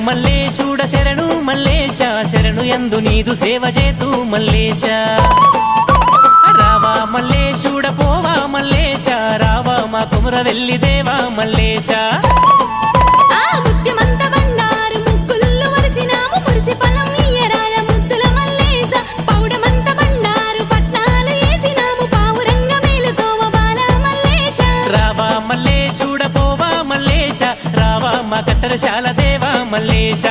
మల్లేశుడ శరణు మల్లేశ శరణు యందు నీదు సేవ చేతు మల్లేశ రావా మల్లేశుడ పోవా మల్లేశ రావా మా కుమర వెల్లి దేవా మల్లేశ కట్టరశాల దేవా మల్లేశ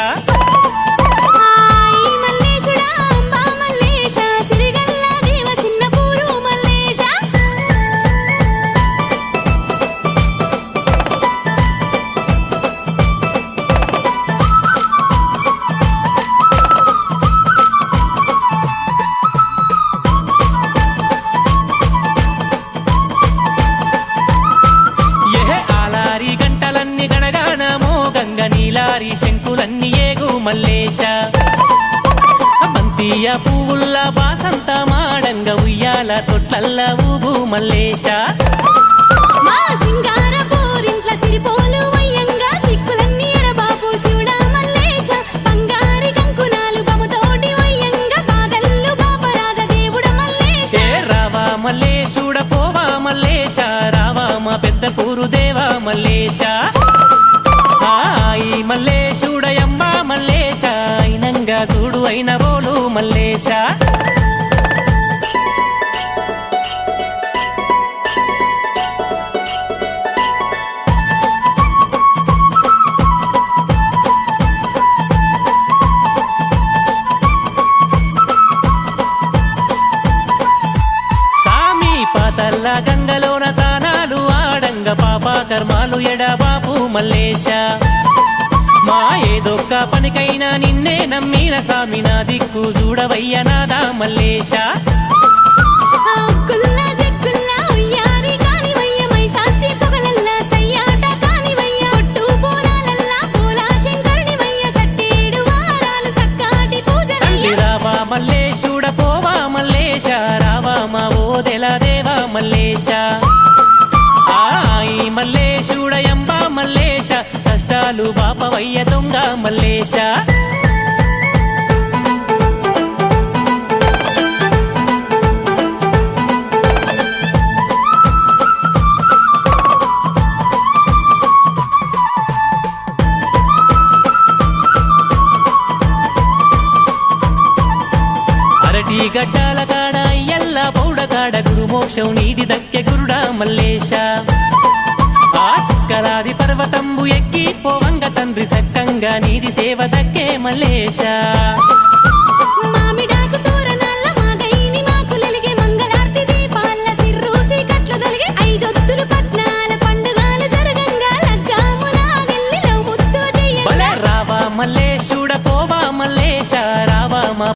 శంకులన్నీ ఏగు మల్లేశ బంతియ పువ్వుల్లా బాసంత మాడంగ ఉయ్యాల తొట్లల్ల ఊగు మల్లేశ రావా మల్లేశుడ పోవా మల్లేశ రావా మా పెద్ద పూరు దేవా మల్లేశ మల్లేశుడయమ్మ మల్లేశ అయినంగా చూడు అయిన బోలు మల్లేశ సామి పాతల్ల గంగలోన తానాలు ఆడంగ పాపా కర్మాలు ఎడబాపు మల్లేశ మా ఏదొక్క పనికైనా నిన్నే నమ్మిన సామి నా దిక్కు చూడవయ్య నాదా మల్లేశ రావా మల్లేశుడ పోవా మల్లేశ రావా మా ఓదెల దేవా మల్లేశ మల్లేశుడయంబ మల్లేశ కష్టాలు బాపవయ్య దొంగ మల్లేశ అరటి గడ్డాల కాడ ఎల్ల పౌడ కాడ గురుమోక్షం నీది దక్కె గురుడా మల్లేశ సిక్కరాది పర్వతంబు ఎక్కి పోవంగ తండ్రి సక్కంగా నీది సేవ దక్కే మల్లేశ